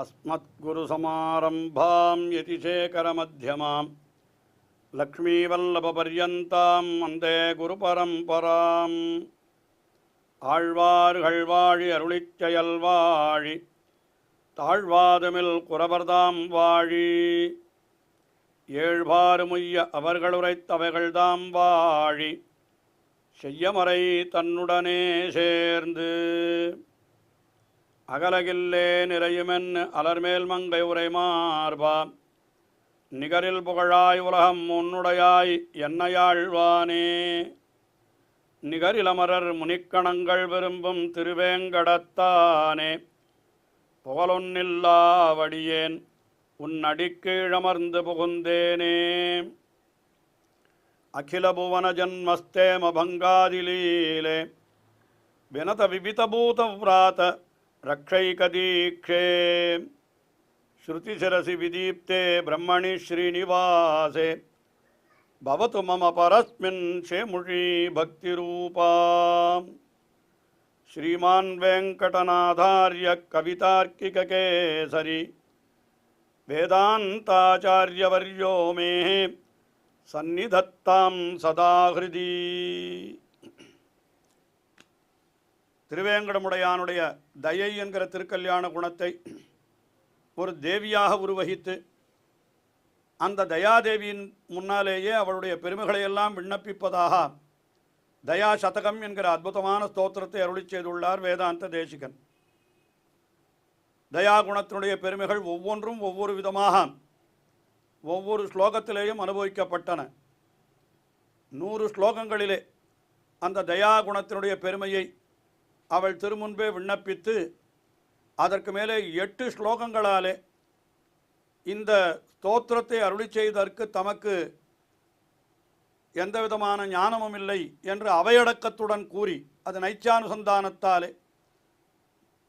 अस्मद्गुरुसमारम्भां यतिशेखरमध्यमां लक्ष्मीवल्लभपर्यन्तां वन्दे गुरुपरम्पराम् ஆழ்வார்கள் வாழி அருளிச் செயல் வாழி தாழ்வாதுமில் குறவர்தாம் வாழி ஏழ்பாறுமுய்ய அவர்களுரைத்தவைகள்தாம் வாழி செய்யமறை தன்னுடனே சேர்ந்து அகலகில்லே நிறையுமென் அலர்மேல் மங்கை உரை மார்பா நிகரில் புகழாய் உலகம் உன்னுடையாய் என்னையாழ்வானே நிகரிலமரர் முனிக்கணங்கள் விரும்பும் திருவேங்கடத்தானே புகழொன்னில்லாவடியேன் உன் அடிக்கீழமர்ந்து புகுந்தேனே அகில புவன ஜன்மஸ்தேம பங்காதிலீலே வினத விபிதபூத விராத ரக்ஷைகதீக்ஷே ஸ்ருதிசிரசி விதீப்தே பிரம்மணி ஸ்ரீனிவாசே भवतु मम परस्मिन् शेमुषी भक्तिरूपा श्रीमान् वेङ्कटनाथार्य कवितार्किककेसरी वेदान्ताचार्यवर्यो मे सन्निधत्तां सदा हृदि திருவேங்கடமுடையானுடைய தயை என்கிற திருக்கல்யாண குணத்தை ஒரு தேவியாக உருவகித்து அந்த தயாதேவியின் முன்னாலேயே அவளுடைய பெருமைகளையெல்லாம் விண்ணப்பிப்பதாக தயா சதகம் என்கிற அற்புதமான ஸ்தோத்திரத்தை அருளி செய்துள்ளார் வேதாந்த தேசிகன். தயா குணத்தினுடைய பெருமைகள் ஒவ்வொன்றும் ஒவ்வொரு விதமாக ஒவ்வொரு ஸ்லோகத்திலேயும் அனுபவிக்கப்பட்டன. 100 ஸ்லோகங்களிலே அந்த தயா குணத்தினுடைய பெருமையை அவள் திருமுன்பே விண்ணப்பித்து அதற்கு மேலே 8 ஸ்லோகங்களாலே இந்த ஸ்தோத்திரத்தை அருளி செய்ததற்கு தமக்கு எந்த விதமான ஞானமும் இல்லை என்று அவையடக்கத்துடன் கூறி அது நைச்சானுசந்தானத்தாலே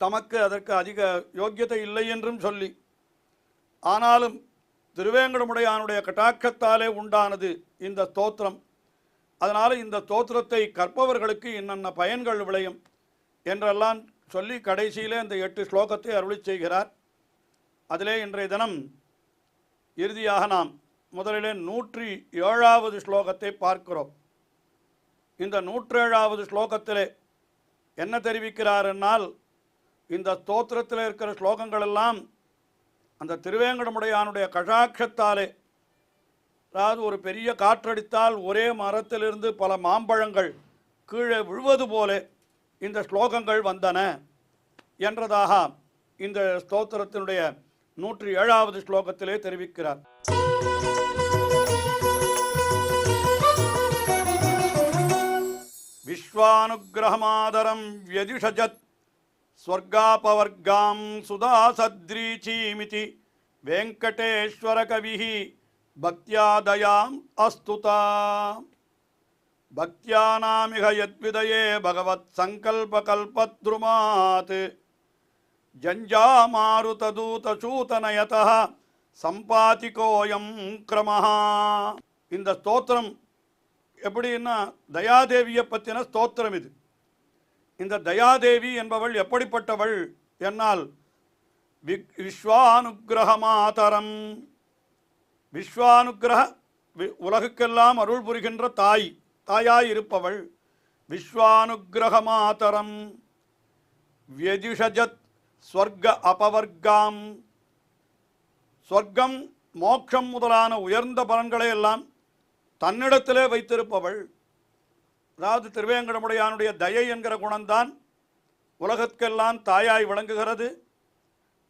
தமக்கு அதற்கு அதிக யோக்கியத்தை இல்லை என்றும் சொல்லி, ஆனாலும் திருவேங்கடமுடையானுடைய கட்டாட்சத்தாலே உண்டானது இந்த ஸ்தோத்திரம். அதனால் இந்த ஸ்தோத்திரத்தை கற்பவர்களுக்கு இன்னென்ன பயன்கள் விளையும் என்றெல்லாம் சொல்லி கடைசியிலே இந்த 8 ஸ்லோகத்தை அருளி செய்கிறார். அதிலே இன்றைய தினம் இறுதியாக நாம் முதலிலே 107வது ஸ்லோகத்தை பார்க்கிறோம். இந்த 107வது ஸ்லோகத்திலே என்ன தெரிவிக்கிறார் என்னால், இந்த ஸ்தோத்திரத்தில் இருக்கிற ஸ்லோகங்கள் எல்லாம் அந்த திருவேங்கடமுடையானுடைய கடாட்சத்தாலே, அதாவது ஒரு பெரிய காற்றடித்தால் ஒரே மரத்திலிருந்து பல மாம்பழங்கள் கீழே விழுவது போல இந்த ஸ்லோகங்கள் வந்தன என்றதாக இந்த ஸ்தோத்திரத்தினுடைய 107வது ஸ்லோகத்திலே தெரிவிக்கிறார். விஸ்வானுகிரகமாதரம் வ்யதிஷஜத் ஸ்வர்காபவர்காம் சுதாசத்ரீச்சீமிதி வெங்கடேஸ்வர கவிஹி பக்தியாதயாம் அஸ்துதா பக்தியானாமிக யத்விதயே பகவத் சங்கல்பகல்பத்ருமாத் ஜஞ்சாமாருததூதசூதனயதः சம்பாதிகோயம் கிரமஹ. இந்த ஸ்தோத்திரம் எப்படின்னா தயாதேவியை பற்றின ஸ்தோத்திரம் இது. இந்த தயாதேவி என்பவள் எப்படிப்பட்டவள் என்னால், விஸ்வானுகிரகமாதரம், விஸ்வானுகிரக உலகுக்கெல்லாம் அருள் புரிகின்ற தாயாய் இருப்பவள். விஸ்வானுகிரகமாதரம் வ்யதிஷஜத் ஸ்வர்க அபவர்காம், ஸ்வர்க்கம் மோட்சம் முதலான உயர்ந்த பலன்களை எல்லாம் தன்னிடத்திலே வைத்திருப்பவள். அதாவது திருவேங்கடமுடையானுடைய தயை என்கிற குணம்தான் உலகத்துக்கெல்லாம் தாயாய் விளங்குகிறது.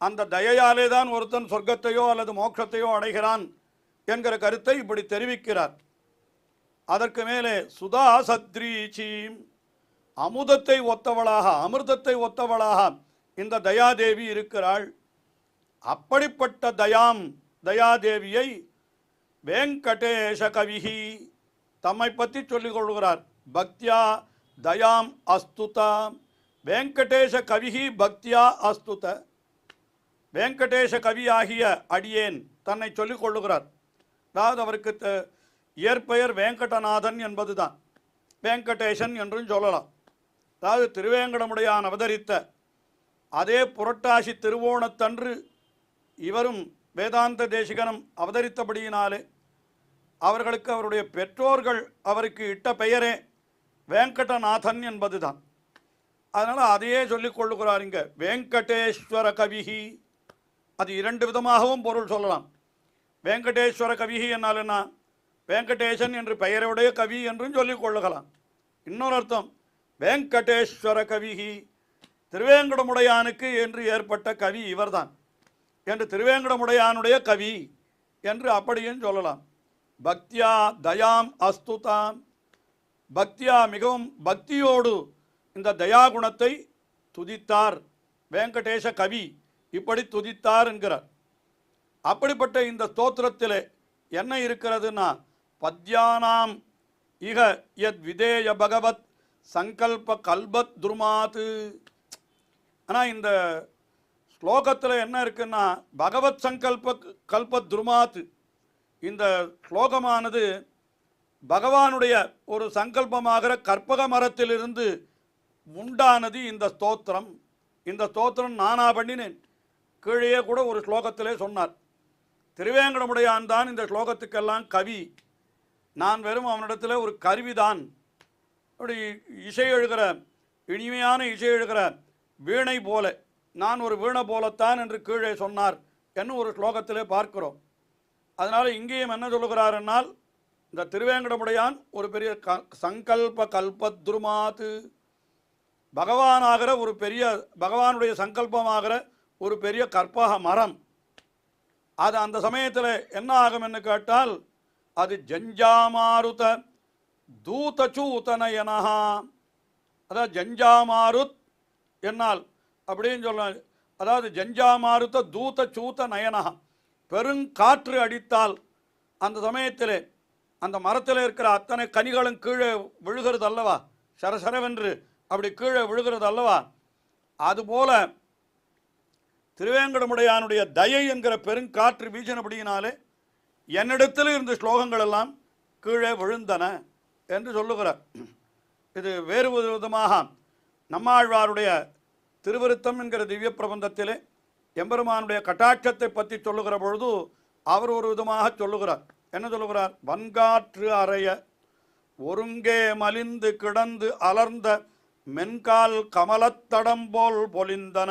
அந்த தயையாலே தான் ஒருத்தன் சொர்க்கத்தையோ அல்லது மோட்சத்தையோ அடைகிறான் என்கிற கருத்தை இப்படி தெரிவிக்கிறார். அதற்கு மேலே சுதா சத்ரீச்சீம், அமுதத்தை ஒத்தவளாக, அமிர்தத்தை ஒத்தவளாக இந்த தயாதேவி இருக்கிறாள். அப்படிப்பட்ட தயாதேவியை வெங்கடேஷ கவிஹி தம்மை பற்றி சொல்லிக் கொள்கிறார். பக்தியா தயாம் அஸ்துதா, வெங்கடேஷ கவிஹி பக்தியா அஸ்துத. வெங்கடேஷ கவியாகிய அடியேன் தன்னை சொல்லிக் கொள்ளுகிறார். அதாவது அவருக்கு இயற்பெயர் வெங்கடநாதன் என்பதுதான், வெங்கடேசன் என்றும் சொல்லலாம். அதாவது திருவேங்கடமுடையான் அவதரித்த அதே புரட்டாசி திருவோணத்தன்று இவரும் வேதாந்த தேசிகனும் அவதரித்தபடியினாலே அவர்களுக்கு அவருடைய பெற்றோர்கள் அவருக்கு இட்ட பெயரே வெங்கடநாதன் என்பதுதான். அதனால் அதையே சொல்லிக் கொள்ளுகிறார் இங்கே, வெங்கடேஸ்வர கவிஹி. அது இரண்டு விதமாகவும் பொருள் சொல்லலாம். வெங்கடேஸ்வர கவிஹி என்னால் என்ன, வெங்கடேசன் என்று பெயருடைய கவி என்றும் சொல்லிக் கொள்ளுகலாம். இன்னொரு அர்த்தம், வெங்கடேஸ்வர கவிஹி, திருவேங்கடமுடையானுக்கு என்று ஏற்பட்ட கவி இவர்தான் என்று, திருவேங்கடமுடையானுடைய கவி என்று அப்படியும் சொல்லலாம். பக்தியா தயாம் அஸ்துதாம், பக்தியா மிகவும் பக்தியோடு இந்த தயாகுணத்தை துதித்தார் வெங்கடேச கவி, இப்படி துதித்தார் என்கிறார். அப்படிப்பட்ட இந்த ஸ்தோத்திரத்தில் என்ன இருக்கிறதுனா, பத்யானாம் இக யத் விதேய பகவத் சங்கல்ப கல்பத் துருமாத்து. ஆனால் இந்த ஸ்லோகத்தில் என்ன இருக்குன்னா, பகவத் சங்கல்ப கல்பத் துருமாத்து, இந்த ஸ்லோகமானது பகவானுடைய ஒரு சங்கல்பமாகிற கற்பக மரத்திலிருந்து உண்டானது இந்த ஸ்தோத்திரம். இந்த ஸ்தோத்திரம் நானா பண்ணினேன். கீழே கூட ஒரு ஸ்லோகத்திலே சொன்னார், திருவேங்கடமுடையான் தான் இந்த ஸ்லோகத்துக்கெல்லாம் கவி, நான் வெறும் அவனிடத்தில் ஒரு கருவிதான். அப்படி இசை எழுகிற, இனிமையான இசை எழுகிற வீணை போல, நான் ஒரு வீணை போலத்தான் என்று கீழே சொன்னார் என்னும் ஒரு ஸ்லோகத்திலே பார்க்கிறோம். அதனால் இங்கேயும் என்ன சொல்லுகிறார் என்னால், இந்த திருவேங்கடமுடையான் ஒரு பெரிய சங்கல்ப கல்பத்ருமாத்து, பகவானாகிற ஒரு பெரிய, பகவானுடைய சங்கல்பமாகிற ஒரு பெரிய கற்பக மரம். அது அந்த சமயத்தில் என்ன ஆகும் என்று கேட்டால், அது ஜஞ்சாமாருத தூதச்சூதனயனஹா, அதாவது ஜஞ்சாமாருத் என்னால் அப்படின்னு சொல்ல, அதாவது ஜஞ்சாமாருத்த தூதச்சூத நயனஹா, பெருங்காற்று அடித்தால் அந்த சமயத்தில் அந்த மரத்தில் இருக்கிற அத்தனை கனிகளும் கீழே விழுகிறது அல்லவா, சரசரவென்று அப்படி கீழே விழுகிறது அல்லவா. அதுபோல திருவேங்கடமுடையானுடைய தயை என்கிற பெருங்காற்று வீசினபடியினாலே என்னிடத்தில் இருந்த ஸ்லோகங்கள் எல்லாம் கீழே விழுந்தன என்று சொல்லுகிறார். இது வேறு விதமாக நம்மாழ்வாருடைய திருவிருத்தம் என்கிற திவ்ய பிரபந்தத்திலே எம்பெருமானுடைய கட்டாட்சத்தை பற்றி சொல்லுகிற பொழுது அவர் ஒரு விதமாக சொல்லுகிறார். என்ன சொல்லுகிறார், வன்காற்று அறைய ஒருங்கே மலிந்து கிடந்து அலர்ந்த மென்கால் கமலத்தடம் போல் பொலிந்தன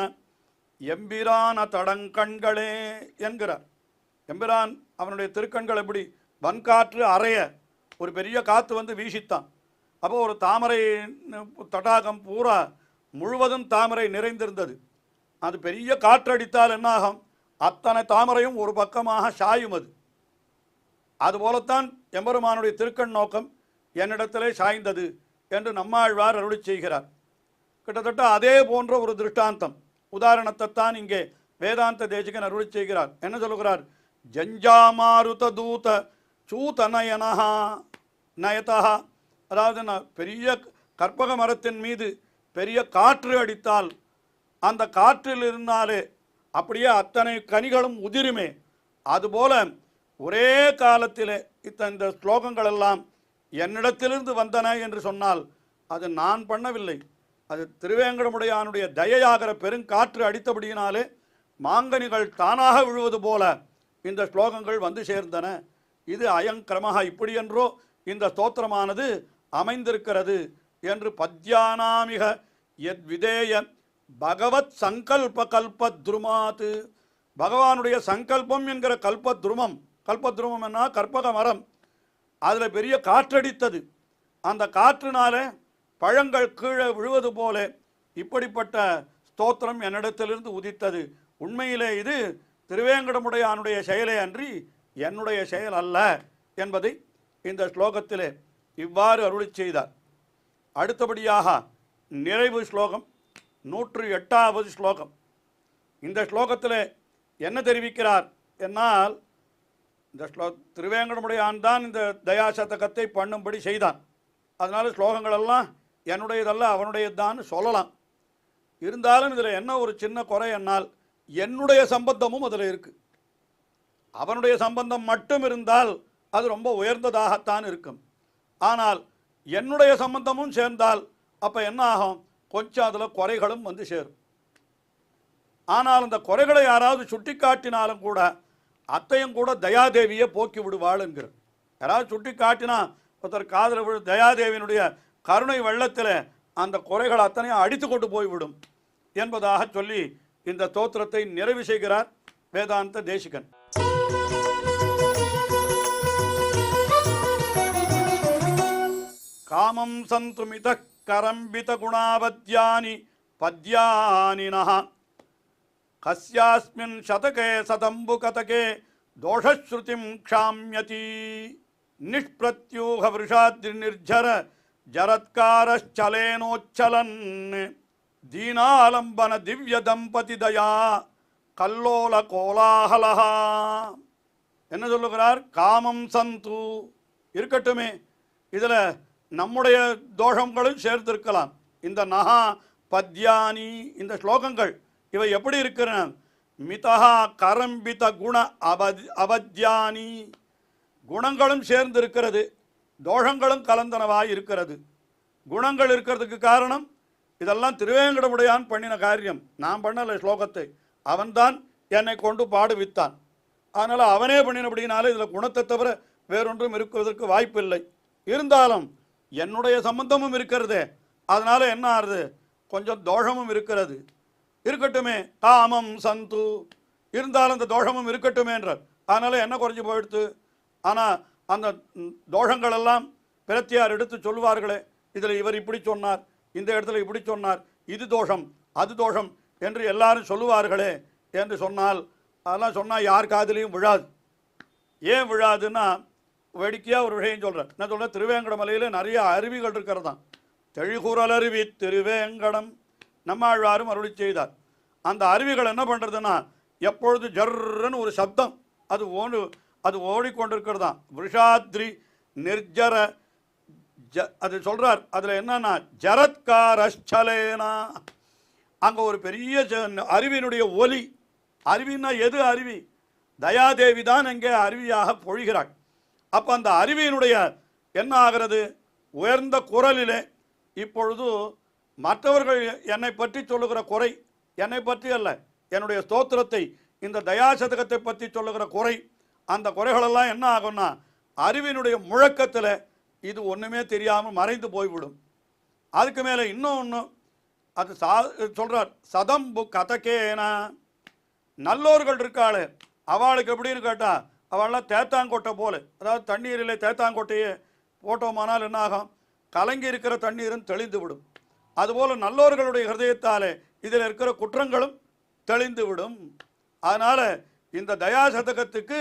எம்பிரான தடங்கண்களே என்கிறார். எம்பிரான் அவனுடைய திருக்கண்கள் எப்படி, வன்காற்று அறைய, ஒரு பெரிய காற்று வந்து வீசித்தான். அப்போ ஒரு தாமரை தடாகம் பூரா முழுவதும் தாமரை நிறைந்திருந்தது. அது பெரிய காற்றடித்தால் என்னாகும், அத்தனை தாமரையும் ஒரு பக்கமாக சாயும். அதுபோலத்தான் எம்பெருமானுடைய திருக்கண் நோக்கம் என்னிடத்திலே சாய்ந்தது என்று நம்மாழ்வார் அருளி செய்கிறார். கிட்டத்தட்ட அதே போன்ற ஒரு திருஷ்டாந்தம் உதாரணத்தைத்தான் இங்கே வேதாந்த தேசிகன் அருளி செய்கிறார். என்ன சொல்லுகிறார், ஜஞ்சாமாருத தூத சூதநயனஹா நயதா, அதாவது பெரிய கற்பக மரத்தின் மீது பெரிய காற்று அடித்தால் அந்த காற்றில் இருந்தாலே அப்படியே அத்தனை கனிகளும் உதிருமே, அதுபோல ஒரே காலத்தில் இந்த ஸ்லோகங்கள் எல்லாம் என்னிடத்திலிருந்து வந்தன என்று சொன்னால் அது நான் பண்ணவில்லை, அது திருவேங்கடமுடையானுடைய தயையாகிற பெருங்காற்று அடித்தபடியினாலே மாங்கனிகள் தானாக விழுவது போல இந்த ஸ்லோகங்கள் வந்து சேர்ந்தன. இது அயங்கிரமஹ, இப்படி என்றோ இந்த ஸ்தோத்திரமானது அமைந்திருக்கிறது என்று பத்யானாமிக யத் விதேய பகவத் சங்கல்ப கல்பத்ருமாத், பகவானுடைய சங்கல்பம் என்கிற கல்பத்ருமம், கல்பத்ருமம் என்ன, கற்பக மரம், அதில் பெரிய காற்றடித்தது. அந்த காற்றினால பழங்கள் கீழே விழுவது போல இப்படிப்பட்ட ஸ்தோத்திரம் என்னிடத்திலிருந்து உதித்தது. உண்மையிலே இது திருவேங்கடமுடையானுடைய செயலே அன்றி என்னுடைய செயல் அல்ல என்பதை இந்த ஸ்லோகத்திலே இவ்வாறு அருளி செய்தார். அடுத்தபடியாக நிறைவு ஸ்லோகம் 108வது ஸ்லோகம். இந்த ஸ்லோகத்தில் என்ன தெரிவிக்கிறார் என்னால், இந்த திருவேங்கடமுடையான் தான் இந்த தயாசதகத்தை பண்ணும்படி செய்தான். அதனால் ஸ்லோகங்களெல்லாம் என்னுடையதல்ல அவனுடையதுதான் சொல்லலாம். இருந்தாலும் இதில் என்ன ஒரு சின்ன குறை என்னால், என்னுடைய சம்பந்தமும் அதில் இருக்குது. அவனுடைய சம்பந்தம் மட்டும் இருந்தால் அது ரொம்ப உயர்ந்ததாகத்தான் இருக்கும். ஆனால் என்னுடைய சம்பந்தமும் சேர்ந்தால் அப்போ என்ன ஆகும், கொஞ்சம் அதில் குறைகளும் வந்து சேரும். ஆனால் அந்த குறைகளை யாராவது சுட்டி காட்டினாலும் கூட அத்தையும் கூட தயாதேவியை போக்கி விடுவாள் என்கிற. யாராவது சுட்டி காட்டினா ஒருத்தர் காதல விழு தயாதேவியினுடைய கருணை வெள்ளத்தில் அந்த குறைகள் அத்தனையும் அடித்து கொண்டு போய்விடும் என்பதாக சொல்லி இந்த ஸ்தோத்திரத்தை நிறைவு செய்கிறார் வேதாந்த தேசிகன். காமம் சந்துமித கரம்பித குணாவத்யானி பத்யானினஹ கஸ்யாஸ்மின் சதகே சதம்பு கதகே தோஷஸ்ருதிம் க்ஷாம்யதி நிஷ்பிரத்யூக விருஷாத்ரி நிர்ஜர ஜரத்காரச்சலேனோச்சலன் தீனாலம்பன திவ்ய தம்பதி தயா கல்லோல கோலாகலஹா. என்ன சொல்லுகிறார்? காமம் சந்து இருக்கட்டுமே, இதில் நம்முடைய தோஷங்களும் சேர்த்திருக்கலாம். இந்த நகா பத்யானி இந்த ஸ்லோகங்கள் இவை எப்படி இருக்கிறன? மிதஹா கரம்பித குண அவத்யானி குணங்களும் சேர்ந்திருக்கிறது, தோஷங்களும் கலந்தனவாய் இருக்கிறது. குணங்கள் இருக்கிறதுக்கு காரணம் இதெல்லாம் திருவேங்கடமுடையான் பண்ணின காரியம். நான் பண்ணலை ஸ்லோகத்தை, அவன்தான் என்னை கொண்டு பாடுவித்தான். அதனால் அவனே பண்ணினபடினால இதில் குணத்தை தவிர வேறொன்றும் இருக்குவதற்கு வாய்ப்பில்லை. இருந்தாலும் என்னுடைய சம்பந்தமும் இருக்கிறதே, அதனால் என்ன ஆறுது? கொஞ்சம் தோஷமும் இருக்கிறது. இருக்கட்டுமே, காமம் சந்து இருந்தாலும் அந்த தோஷமும் இருக்கட்டுமே என்றார். அதனால் என்ன குறைஞ்சி போயிடுத்து? ஆனால் அந்த தோஷங்களெல்லாம் பிரத்தியார் எடுத்து சொல்லுவார்களே, இதில் இவர் இப்படி சொன்னார், இந்த இடத்துல இப்படி சொன்னார், இது தோஷம் அது தோஷம் என்று எல்லாரும் சொல்லுவார்களே என்று சொன்னால், அதெல்லாம் சொன்னால் யார் காதிலையும் விழாது. ஏன் விழாதுன்னா, வேடிக்கையாக ஒரு விஷயம் சொல்கிறேன். என்ன சொல்கிறேன்? திருவேங்கடமலையில் நிறைய அருவிகள் இருக்கிறது தான். தெழிகுரல் அருவி திருவேங்கடம் நம்மாழ்வாரும் அருளி செய்தார். அந்த அருவிகள் என்ன பண்ணுறதுன்னா, எப்பொழுது ஜர்ன்னு ஒரு சப்தம் அது ஓடிக்கொண்டிருக்கிறது தான். விருஷாத்ரி நிர்ஜர அது சொல்கிறார். அதில் என்னன்னா, ஜரத்காரச்சலேனா அங்கே ஒரு பெரிய அருவியினுடைய ஒலி. அருவின்னா எது அருவி? தயாதேவி தான் அங்கே அருவியாக பொழிகிறாள். அப்போ அந்த அருவியினுடைய என்ன ஆகிறது? உயர்ந்த குரலிலே இப்பொழுது மற்றவர்கள் என்னை பற்றி சொல்லுகிற குறை, என்னை பற்றி அல்ல, என்னுடைய ஸ்தோத்திரத்தை இந்த தயாசதகத்தை பற்றி சொல்லுகிற குறை, அந்த குறைகளெல்லாம் என்ன ஆகும்னா அருவியினுடைய முழக்கத்தில் இது ஒன்றுமே தெரியாமல் மறைந்து போய்விடும். அதுக்கு மேலே இன்னொன்று அது சொல்கிறார், சதம்பு கதக்கேனா நல்லோர்கள் இருக்காளே அவளுக்கு எப்படின்னு கேட்டால், அவள்லாம் தேத்தாங்கொட்டை போல, அதாவது தண்ணீரில் தேத்தாங்கொட்டையே போட்டோமானால் என்ன ஆகும்? கலங்கி இருக்கிற தண்ணீரும் தெளிந்து விடும். அதுபோல் நல்லோர்களுடைய ஹிருதயத்தாலே இதில் இருக்கிற குற்றங்களும் தெளிந்து விடும். அதனால் இந்த தயாசதகத்துக்கு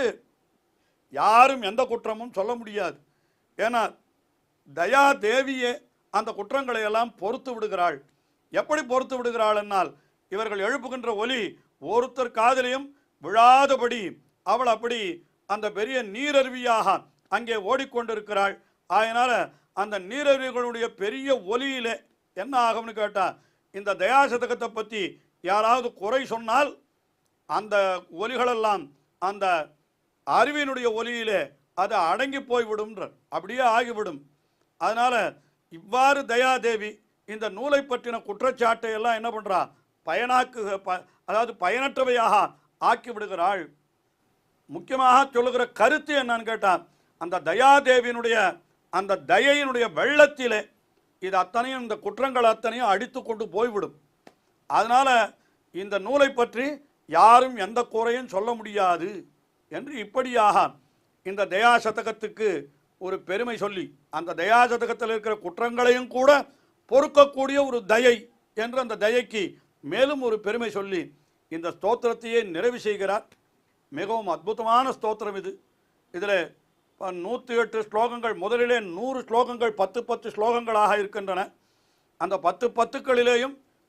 யாரும் எந்த குற்றமும் சொல்ல முடியாது. ஏன்னா தயா தேவியே அந்த குற்றங்களை எல்லாம் பொறுத்து விடுகிறாள். எப்படி பொறுத்து விடுகிறாள் என்னால், இவர்கள் எழுப்புகின்ற ஒலி ஒருத்தர் காதலையும் விழாதபடி அவள் அப்படி அந்த பெரிய நீரருவியாக அங்கே ஓடிக்கொண்டிருக்கிறாள். அதனால் அந்த நீரருவிகளுடைய பெரிய ஒலியிலே என்ன ஆகும்னு கேட்டால், இந்த தயாசதகத்தை பற்றி யாராவது குறை சொன்னால் அந்த ஒலிகளெல்லாம் அந்த அருவியினுடைய ஒலியிலே அது அடங்கி போய்விடும்ன்ற, அப்படியே ஆகிவிடும். அதனால் இவ்வாறு தயாதேவி இந்த நூலை பற்றின குற்றச்சாட்டை எல்லாம் என்ன பண்ணுறா? அதாவது பயனற்றவையாக ஆக்கி விடுகிறாள். முக்கியமாக சொல்லுகிற கருத்து என்னன்னு கேட்டால், அந்த தயாதேவியினுடைய அந்த தயையினுடைய வெள்ளத்திலே இது அத்தனையும் இந்த குற்றங்கள் அத்தனையும் அடித்து கொண்டு போய்விடும். அதனால் இந்த நூலை பற்றி யாரும் எந்த குறையும் சொல்ல முடியாது என்று இப்படியாக இந்த தயாசதகத்துக்கு ஒரு பெருமை சொல்லி, அந்த தயாசதகத்தில் இருக்கிற குற்றங்களையும் கூட பொறுக்கக்கூடிய ஒரு தயை என்று அந்த தயைக்கு மேலும் ஒரு பெருமை சொல்லி இந்த ஸ்தோத்திரத்தையே நிறைவு செய்கிறார். மிகவும் அற்புதமான ஸ்தோத்திரம் இது. இதில் 108 ஸ்லோகங்கள், முதலிலே 100 ஸ்லோகங்கள் 10 ஸ்லோகங்களாக இருக்கின்றன. அந்த 10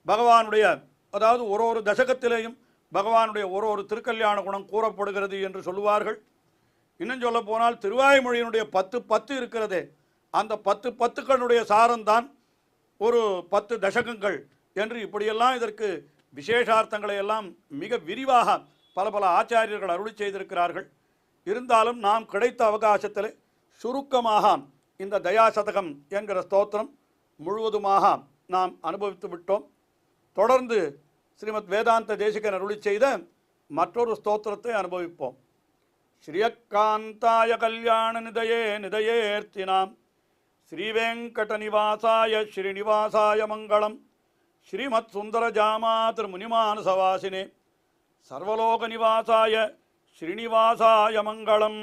பகவானுடைய, அதாவது ஒரு தசகத்திலேயும் பகவானுடைய ஒரு திருக்கல்யாண குணம் கூறப்படுகிறது என்று சொல்லுவார்கள். இன்னும் சொல்ல போனால் திருவாய்மொழியினுடைய 10 இருக்கிறதே, அந்த 10 சாரம்தான் ஒரு 10 தசகங்கள் என்று இப்படியெல்லாம் இதற்கு விசேஷார்த்தங்களை எல்லாம் மிக விரிவாக பல ஆச்சாரியர்கள் அருளி செய்திருக்கிறார்கள். இருந்தாலும் நாம் கிடைத்த அவகாசத்தில் சுருக்கமாக இந்த தயாசதகம் என்கிற ஸ்தோத்திரம் முழுவதுமாக நாம் அனுபவித்து விட்டோம். தொடர்ந்து ஸ்ரீமத் வேதாந்த தேசிகன் அருளி செய்த மற்றொரு ஸ்தோத்திரத்தை அனுபவிப்போம். ஸ்ரீயக்காந்தாய கல்யாண நிதயே நிதயேர்த்தினாம் ஸ்ரீவேங்கட நிவாசாய ஸ்ரீனிவாசாய மங்களம். ஸ்ரீமத் சுந்தர ஜாமாதிர் முனிமானசவாசினே சர்வலோக நிவாசாய ஸ்ரீனிவாசாய மங்களம்.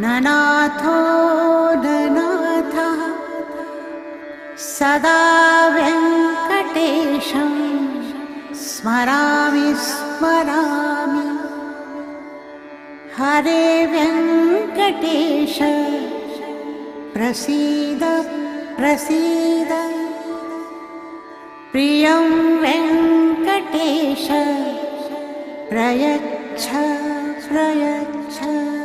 ननाथो ननाथः सदा वेङ्कटेशं स्मरामि स्मरामि. हरे वेङ्कटेश प्रसीद प्रसीद. प्रियं वेङ्कटेश प्रयच्छ प्रयच्छ.